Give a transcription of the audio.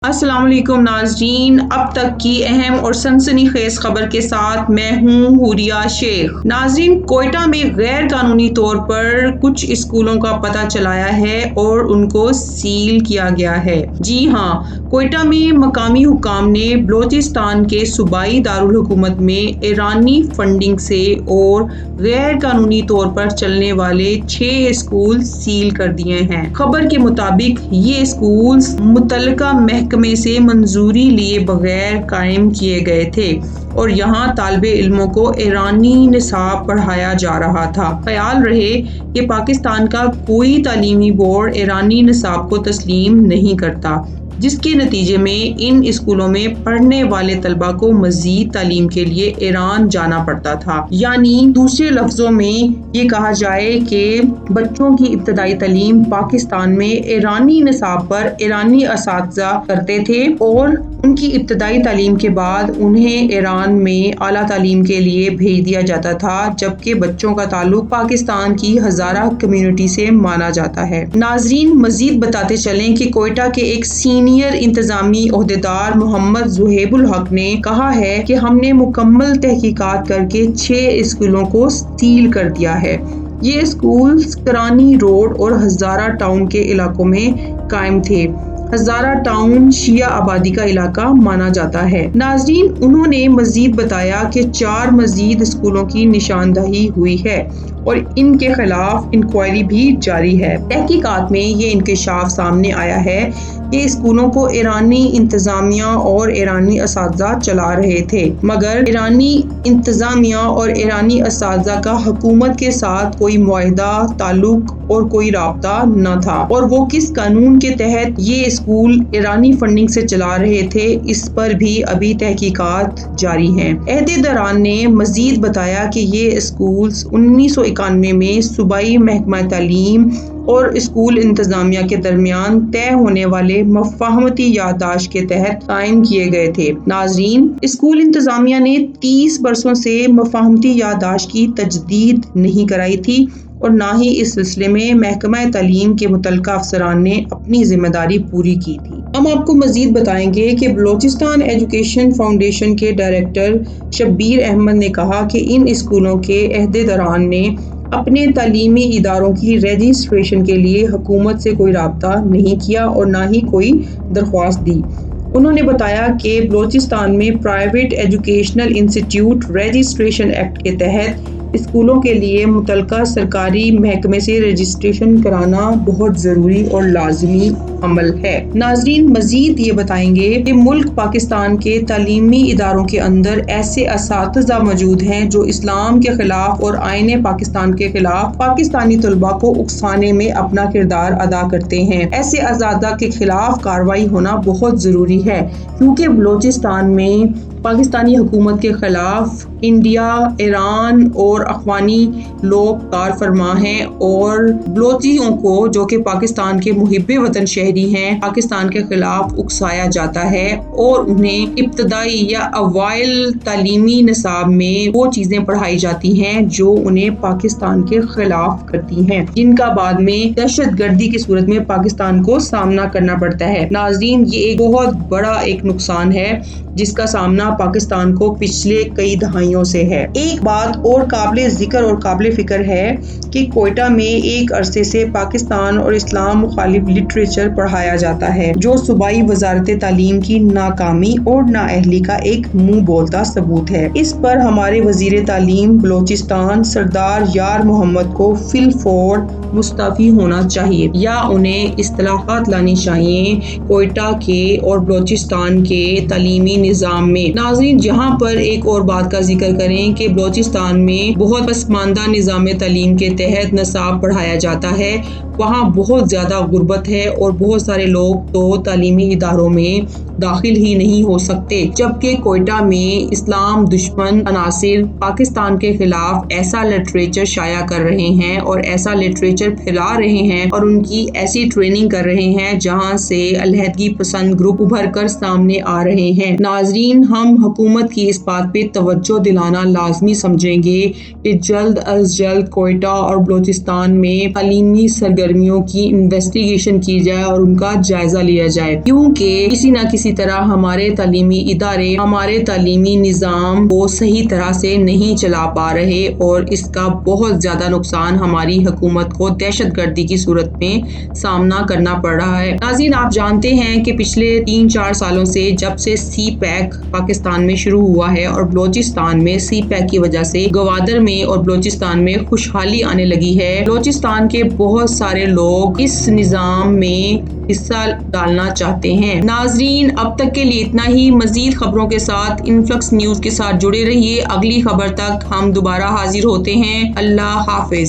السلام علیکم ناظرین، اب تک کی اہم اور سنسنی خیز خبر کے ساتھ میں ہوں حوریہ شیخ۔ ناظرین، کوئٹہ میں غیر قانونی طور پر کچھ اسکولوں کا پتہ چلایا ہے اور ان کو سیل کیا گیا ہے۔ جی ہاں، کوئٹہ میں مقامی حکام نے بلوچستان کے صوبائی دارالحکومت میں ایرانی فنڈنگ سے اور غیر قانونی طور پر چلنے والے 6 اسکول سیل کر دیے ہیں۔ خبر کے مطابق یہ اسکولز متعلقہ محکمے سے منظوری لیے بغیر قائم کیے گئے تھے اور یہاں طالب علموں کو ایرانی نصاب پڑھایا جا رہا تھا۔ خیال رہے کہ پاکستان کا کوئی تعلیمی بورڈ ایرانی نصاب کو تسلیم نہیں کرتا، جس کے نتیجے میں ان اسکولوں میں پڑھنے والے طلبہ کو مزید تعلیم کے لیے ایران جانا پڑتا تھا۔ یعنی دوسرے لفظوں میں یہ کہا جائے کہ بچوں کی ابتدائی تعلیم پاکستان میں ایرانی نصاب پر ایرانی اساتذہ کرتے تھے اور ان کی ابتدائی تعلیم کے بعد انہیں ایران میں اعلیٰ تعلیم کے لیے بھیج دیا جاتا تھا، جبکہ بچوں کا تعلق پاکستان کی ہزارہ کمیونٹی سے مانا جاتا ہے۔ ناظرین، مزید بتاتے چلیں کہ کوئٹہ کے ایک سینئر انتظامی عہدیدار محمد زہیب الحق نے کہا ہے کہ ہم نے مکمل تحقیقات کر کے 6 اسکولوں کو سیل کر دیا ہے۔ یہ اسکولز کرانی روڈ اور ہزارہ ٹاؤن کے علاقوں میں قائم تھے۔ ہزارہ ٹاؤن شیعہ آبادی کا علاقہ مانا جاتا ہے۔ ناظرین، انہوں نے مزید بتایا کہ 4 مزید اسکولوں کی نشاندہی ہوئی ہے اور ان کے خلاف انکوائری بھی جاری ہے۔ تحقیقات میں یہ انکشاف سامنے آیا ہے کہ اسکولوں کو ایرانی انتظامیہ اور ایرانی اساتذہ چلا رہے تھے، مگر ایرانی انتظامیہ اور ایرانی اساتذہ کا حکومت کے ساتھ کوئی معاہدہ، تعلق اور کوئی رابطہ نہ تھا، اور وہ کس قانون کے تحت یہ اسکول ایرانی فنڈنگ سے چلا رہے تھے، اس پر بھی ابھی تحقیقات جاری ہیں۔ عہدیداران نے مزید بتایا کہ یہ اسکولز 1991 میں صوبائی محکمہ تعلیم اور اسکول انتظامیہ کے درمیان طے ہونے والے مفاہمتی یادداشت کے تحت قائم کیے گئے تھے۔ ناظرین، اسکول انتظامیہ نے 30 برسوں سے مفاہمتی یادداشت کی تجدید نہیں کرائی تھی اور نہ ہی اس سلسلے میں محکمہ تعلیم کے متعلقہ افسران نے اپنی ذمہ داری پوری کی تھی۔ ہم آپ کو مزید بتائیں گے کہ بلوچستان ایجوکیشن فاؤنڈیشن کے ڈائریکٹر شبیر احمد نے کہا کہ ان اسکولوں کے عہدیداران نے اپنے تعلیمی اداروں کی رجسٹریشن کے لیے حکومت سے کوئی رابطہ نہیں کیا اور نہ ہی کوئی درخواست دی۔ انہوں نے بتایا کہ بلوچستان میں private educational institute registration act کے تحت اسکولوں کے لیے متعلقہ سرکاری محکمے سے رجسٹریشن کرانا بہت ضروری اور لازمی عمل ہے۔ ناظرین، مزید یہ بتائیں گے کہ ملک پاکستان کے تعلیمی اداروں کے اندر ایسے اساتذہ موجود ہیں جو اسلام کے خلاف اور آئین پاکستان کے خلاف پاکستانی طلباء کو اکسانے میں اپنا کردار ادا کرتے ہیں۔ ایسے اساتذہ کے خلاف کارروائی ہونا بہت ضروری ہے، کیونکہ بلوچستان میں پاکستانی حکومت کے خلاف انڈیا، ایران اور اخوانی لوگ کار فرما ہیں اور بلوچیوں کو، جو کہ پاکستان کے محب وطن شہری ہیں، پاکستان کے خلاف اکسایا جاتا ہے اور انہیں ابتدائی یا اوائل تعلیمی نصاب میں وہ چیزیں پڑھائی جاتی ہیں جو انہیں پاکستان کے خلاف کرتی ہیں، جن کا بعد میں دہشت گردی کی صورت میں پاکستان کو سامنا کرنا پڑتا ہے۔ ناظرین، یہ ایک بہت بڑا نقصان ہے جس کا سامنا پاکستان کو پچھلے کئی دہائیوں سے ہے۔ ایک بات اور قابل ذکر اور قابل فکر ہے کہ کوئٹہ میں ایک عرصے سے پاکستان اور اسلام مخالف لٹریچر پڑھایا جاتا ہے، جو صوبائی وزارت تعلیم کی ناکامی اور نااہلی کا ایک منہ بولتا ثبوت ہے۔ اس پر ہمارے وزیر تعلیم بلوچستان سردار یار محمد کو فی الفور مستعفی ہونا چاہیے یا انہیں اصلاحات لانی چاہیے کوئٹہ کے اور بلوچستان کے تعلیمی نظام میں۔ ناظرین، جہاں پر ایک اور بات کا ذکر کریں کہ بلوچستان میں بہت پسماندہ نظام تعلیم کے تحت نصاب پڑھایا جاتا ہے، وہاں بہت زیادہ غربت ہے اور بہت سارے لوگ تو تعلیمی اداروں میں داخل ہی نہیں ہو سکتے، جبکہ کوئٹہ میں اسلام دشمن عناصر پاکستان کے خلاف ایسا لٹریچر شائع کر رہے ہیں اور ایسا لٹریچر پھیلا رہے ہیں اور ان کی ایسی ٹریننگ کر رہے ہیں جہاں سے علیحدگی پسند گروپ ابھر کر سامنے آ رہے ہیں۔ ناظرین، ہم حکومت کی اس بات پہ توجہ دلانا لازمی سمجھیں گے کہ جلد از جلد کوئٹہ اور بلوچستان میں تعلیمی سرگرمیوں کی انویسٹیگیشن کی جائے اور ان کا جائزہ لیا جائے، کیونکہ کسی نہ کسی طرح ہمارے تعلیمی ادارے ہمارے تعلیمی نظام کو صحیح طرح سے نہیں چلا پا رہے اور اس کا بہت زیادہ نقصان ہماری حکومت کو دہشت گردی کی صورت میں سامنا کرنا پڑ رہا ہے۔ ناظرین، آپ جانتے ہیں کہ پچھلے 3-4 سالوں سے جب سے سی پیک پاکستان میں شروع ہوا ہے اور بلوچستان میں سی پیک کی وجہ سے گوادر میں اور بلوچستان میں خوشحالی آنے لگی ہے، بلوچستان کے بہت سارے لوگ اس نظام میں حصہ ڈالنا چاہتے ہیں۔ ناظرین، اب تک کے لیے اتنا ہی۔ مزید خبروں کے ساتھ انفلکس نیوز کے ساتھ جڑے رہیے۔ اگلی خبر تک ہم دوبارہ حاضر ہوتے ہیں۔ اللہ حافظ۔